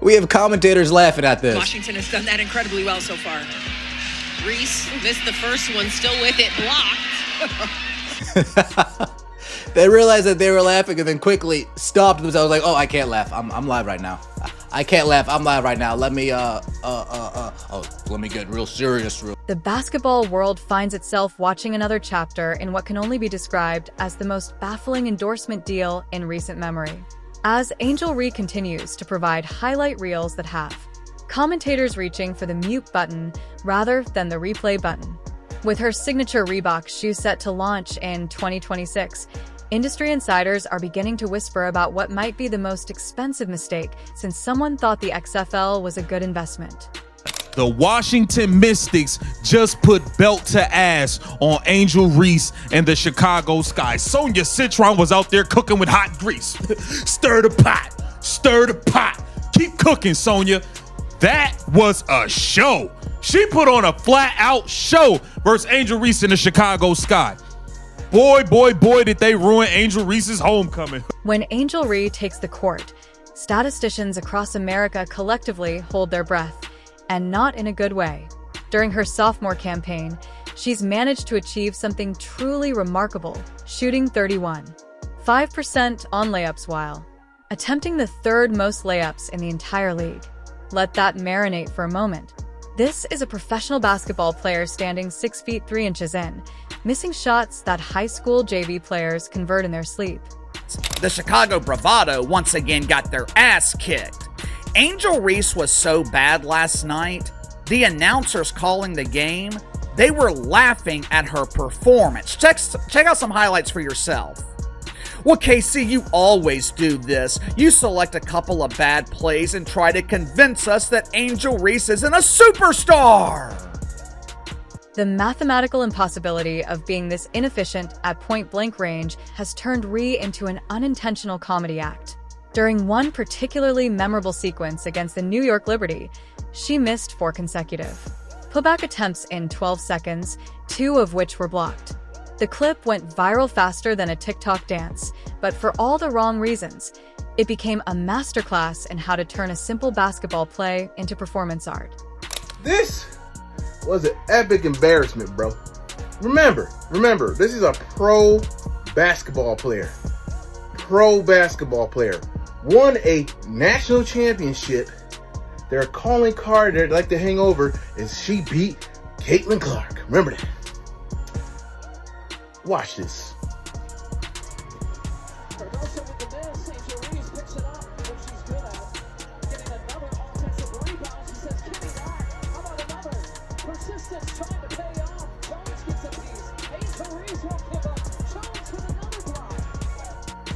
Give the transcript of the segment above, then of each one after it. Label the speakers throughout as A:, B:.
A: We have commentators laughing at this.
B: Washington has done that incredibly well so far. Reese missed the first one, still with it, blocked.
A: They realized that they were laughing and then quickly stopped themselves like, oh, I can't laugh. I'm live right now. I can't laugh. I'm live right now. Let me get real serious.
C: The basketball world finds itself watching another chapter in what can only be described as the most baffling endorsement deal in recent memory. As Angel Reese continues to provide highlight reels that have commentators reaching for the mute button rather than the replay button. With her signature Reebok shoe set to launch in 2026, industry insiders are beginning to whisper about what might be the most expensive mistake since someone thought the XFL was a good investment.
D: The Washington Mystics just put belt to ass on Angel Reese and the Chicago Sky. Sonia Citron was out there cooking with hot grease. Stir the pot. Stir the pot. Keep cooking, Sonia. That was a show. She put on a flat-out show versus Angel Reese in the Chicago Sky. Boy, did they ruin Angel Reese's homecoming.
C: When Angel Reese takes the court, statisticians across America collectively hold their breath, and not in a good way. During her sophomore campaign, she's managed to achieve something truly remarkable, shooting 31.5% on layups while attempting the third most layups in the entire league. Let that marinate for a moment. This is a professional basketball player standing 6 feet 3 inches in, missing shots that high school JV players convert in their sleep.
E: The Chicago Bravado once again got their ass kicked. Angel Reese was so bad last night, the announcers calling the game, they were laughing at her performance. Check out some highlights for yourself. Well, KC, you always do this. You select a couple of bad plays and try to convince us that Angel Reese isn't a superstar.
C: The mathematical impossibility of being this inefficient at point-blank range has turned Reese into an unintentional comedy act. During one particularly memorable sequence against the New York Liberty, she missed 4 consecutive putback attempts in 12 seconds, 2 of which were blocked. The clip went viral faster than a TikTok dance, but for all the wrong reasons. It became a masterclass in how to turn a simple basketball play into performance art.
F: This was an epic embarrassment, bro. Remember, this is a pro basketball player. Won a national championship. Their calling card they'd like to hang over is she beat Caitlin Clark. Remember that. Watch this.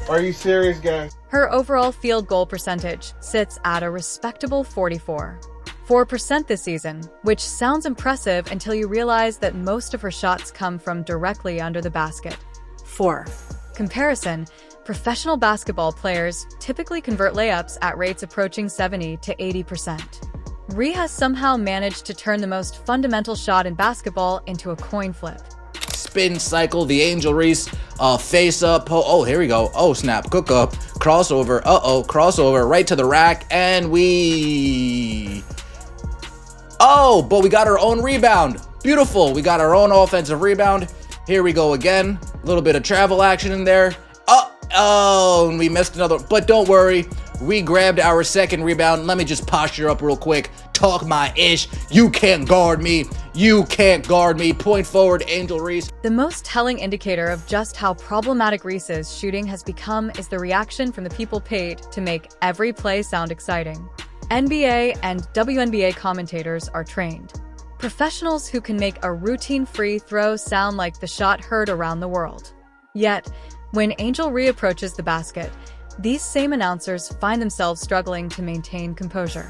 F: Are you serious, guys?
C: Her overall field goal percentage sits at a respectable 44% this season, which sounds impressive until you realize that most of her shots come from directly under the basket. For comparison, professional basketball players typically convert layups at rates approaching 70 to 80%. Reese has somehow managed to turn the most fundamental shot in basketball into a coin flip.
A: Spin cycle, the Angel Reese, face up, oh, here we go, oh snap, cook up, crossover, crossover, right to the rack, and but we got our own rebound. Beautiful, we got our own offensive rebound. Here we go again, a little bit of travel action in there. And we missed another, but don't worry, we grabbed our second rebound. Let me just posture up real quick. Talk my ish. You can't guard me. Point forward, Angel Reese.
C: The most telling indicator of just how problematic Reese's shooting has become is the reaction from the people paid to make every play sound exciting. NBA and WNBA commentators are trained professionals who can make a routine free throw sound like the shot heard around the world. Yet, when Angel Reese approaches the basket, these same announcers find themselves struggling to maintain composure.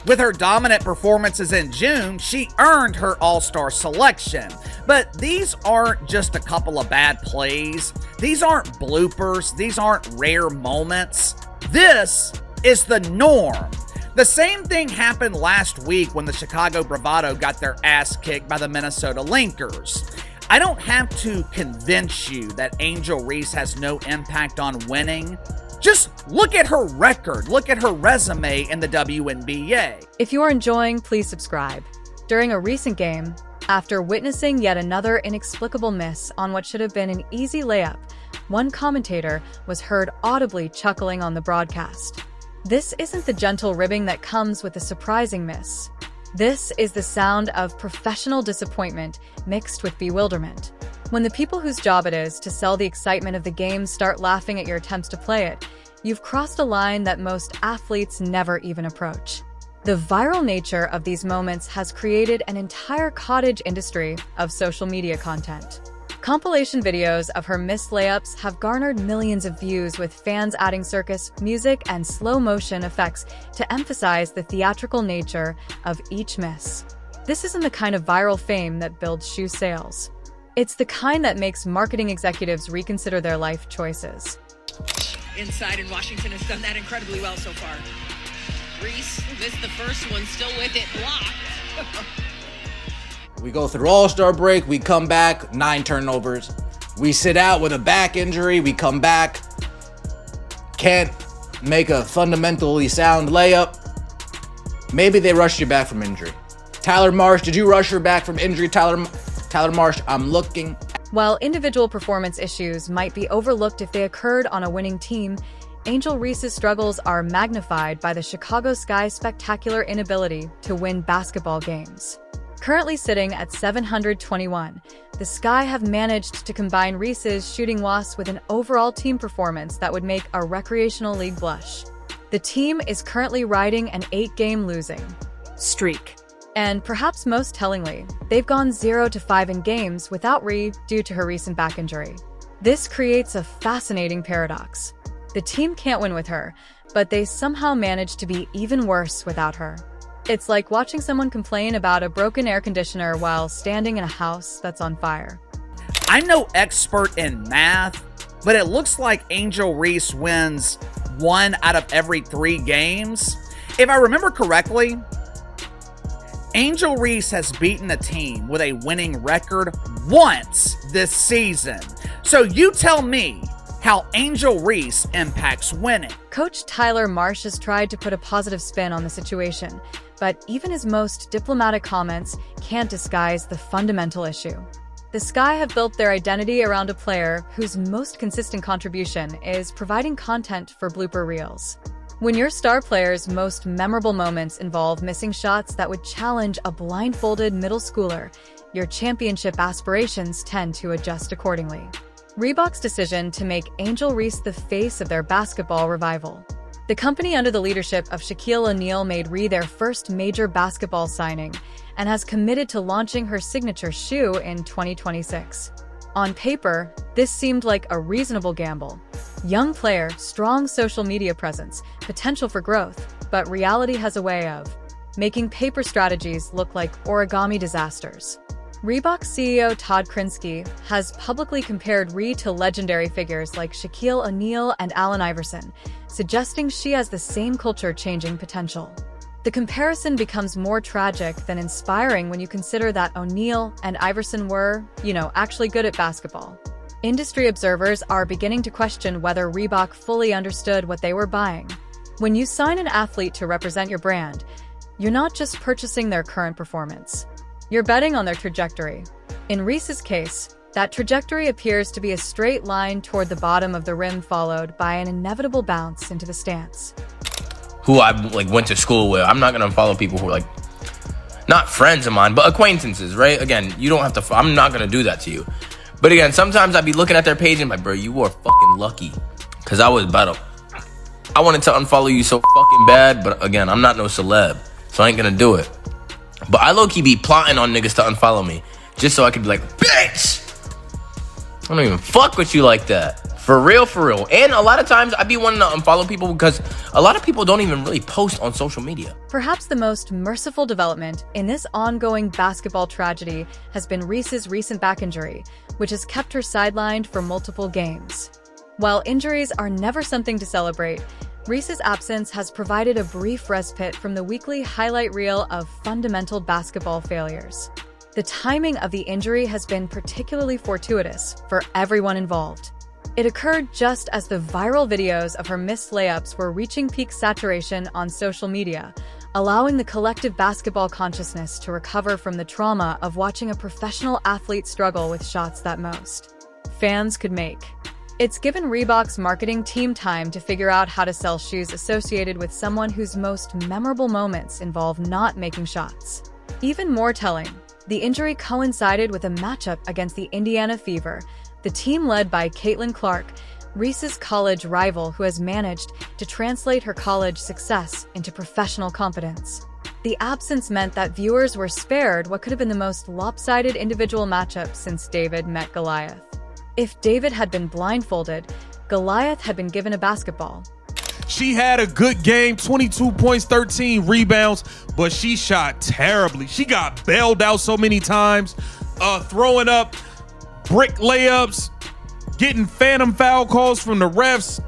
E: With her dominant performances in June, she earned her All-Star selection. But these aren't just a couple of bad plays. These aren't bloopers. These aren't rare moments. This is the norm. The same thing happened last week when the Chicago Bravado got their ass kicked by the Minnesota Lakers. I don't have to convince you that Angel Reese has no impact on winning. Just look at her record. Look at her resume in the WNBA.
C: If you are enjoying, please subscribe. During a recent game, after witnessing yet another inexplicable miss on what should have been an easy layup, one commentator was heard audibly chuckling on the broadcast. This isn't the gentle ribbing that comes with a surprising miss. This is the sound of professional disappointment mixed with bewilderment. When the people whose job it is to sell the excitement of the game start laughing at your attempts to play it, you've crossed a line that most athletes never even approach. The viral nature of these moments has created an entire cottage industry of social media content. Compilation videos of her missed layups have garnered millions of views, with fans adding circus, music, and slow-motion effects to emphasize the theatrical nature of each miss. This isn't the kind of viral fame that builds shoe sales. It's the kind that makes marketing executives reconsider their life choices.
B: Inside, and Washington has done that incredibly well so far. Reese missed the first one, still with it, blocked.
A: We go through All-Star break, we come back, 9 turnovers. We sit out with a back injury, we come back, can't make a fundamentally sound layup. Maybe they rushed you back from injury. Tyler Marsh, did you rush her back from injury? Tyler Marsh, I'm looking.
C: While individual performance issues might be overlooked if they occurred on a winning team, Angel Reese's struggles are magnified by the Chicago Sky's spectacular inability to win basketball games. Currently sitting at 721, the Sky have managed to combine Reese's shooting loss with an overall team performance that would make a recreational league blush. The team is currently riding an 8-game losing streak. And perhaps most tellingly, they've gone 0-5 in games without Ree due to her recent back injury. This creates a fascinating paradox. The team can't win with her, but they somehow manage to be even worse without her. It's like watching someone complain about a broken air conditioner while standing in a house that's on fire.
E: I'm no expert in math, but it looks like Angel Reese wins 1 out of every 3 games. If I remember correctly, Angel Reese has beaten a team with a winning record once this season. So you tell me how Angel Reese impacts winning.
C: Coach Tyler Marsh has tried to put a positive spin on the situation, but even his most diplomatic comments can't disguise the fundamental issue. The Sky have built their identity around a player whose most consistent contribution is providing content for blooper reels. When your star player's most memorable moments involve missing shots that would challenge a blindfolded middle schooler, your championship aspirations tend to adjust accordingly. Reebok's decision to make Angel Reese the face of their basketball revival. The company under the leadership of Shaquille O'Neal made Ree their first major basketball signing and has committed to launching her signature shoe in 2026. On paper, this seemed like a reasonable gamble. Young player, strong social media presence, potential for growth, but reality has a way of making paper strategies look like origami disasters. Reebok CEO Todd Krinsky has publicly compared Ree to legendary figures like Shaquille O'Neal and Allen Iverson, suggesting she has the same culture-changing potential. The comparison becomes more tragic than inspiring when you consider that O'Neal and Iverson were, actually good at basketball. Industry observers are beginning to question whether Reebok fully understood what they were buying. When you sign an athlete to represent your brand, you're not just purchasing their current performance. You're betting on their trajectory. In Reese's case, that trajectory appears to be a straight line toward the bottom of the rim, followed by an inevitable bounce into the stance.
G: Who I went to school with. I'm not gonna follow people who are not friends of mine, but acquaintances, right? Again, you don't have to. I'm not gonna do that to you. But again, sometimes I'd be looking at their page and bro, you are fucking lucky, cause I was better. I wanted to unfollow you so fucking bad, but again, I'm not no celeb, so I ain't gonna do it. But I low-key be plotting on niggas to unfollow me, just so I could be like, bitch! I don't even fuck with you like that. For real, for real. And a lot of times I be wanting to unfollow people because a lot of people don't even really post on social media.
C: Perhaps the most merciful development in this ongoing basketball tragedy has been Reese's recent back injury, which has kept her sidelined for multiple games. While injuries are never something to celebrate, Reese's absence has provided a brief respite from the weekly highlight reel of fundamental basketball failures. The timing of the injury has been particularly fortuitous for everyone involved. It occurred just as the viral videos of her missed layups were reaching peak saturation on social media, allowing the collective basketball consciousness to recover from the trauma of watching a professional athlete struggle with shots that most fans could make. It's given Reebok's marketing team time to figure out how to sell shoes associated with someone whose most memorable moments involve not making shots. Even more telling, the injury coincided with a matchup against the Indiana Fever, the team led by Caitlin Clark, Reese's college rival who has managed to translate her college success into professional competence. The absence meant that viewers were spared what could have been the most lopsided individual matchup since David met Goliath. If David had been blindfolded, Goliath had been given a basketball.
D: She had a good game, 22 points, 13 rebounds, but she shot terribly. She got bailed out so many times, throwing up brick layups, getting phantom foul calls from the refs.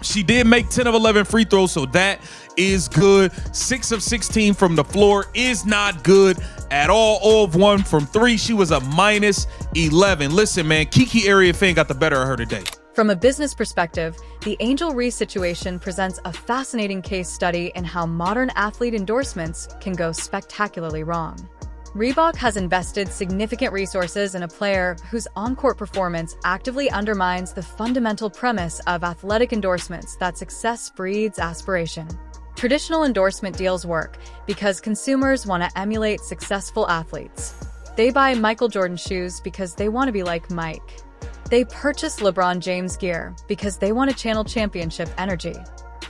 D: She did make 10 of 11 free throws, so that is good. 6 of 16 from the floor is not good at all. 0 of 1 from 3. She was a minus 11. Listen, man, Kiki Area fan got the better of her today.
C: From a business perspective, the Angel Reese situation presents a fascinating case study in how modern athlete endorsements can go spectacularly wrong. Reebok has invested significant resources in a player whose on-court performance actively undermines the fundamental premise of athletic endorsements that success breeds aspiration. Traditional endorsement deals work because consumers want to emulate successful athletes. They buy Michael Jordan shoes because they want to be like Mike. They purchase LeBron James gear because they want to channel championship energy.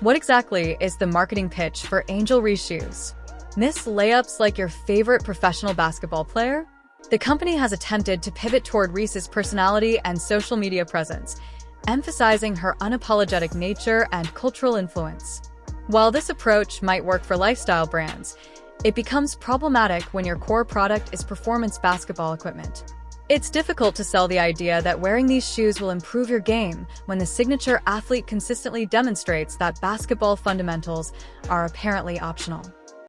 C: What exactly is the marketing pitch for Angel Reese shoes? Miss layups like your favorite professional basketball player? The company has attempted to pivot toward Reese's personality and social media presence, emphasizing her unapologetic nature and cultural influence. While this approach might work for lifestyle brands, it becomes problematic when your core product is performance basketball equipment. It's difficult to sell the idea that wearing these shoes will improve your game when the signature athlete consistently demonstrates that basketball fundamentals are apparently optional.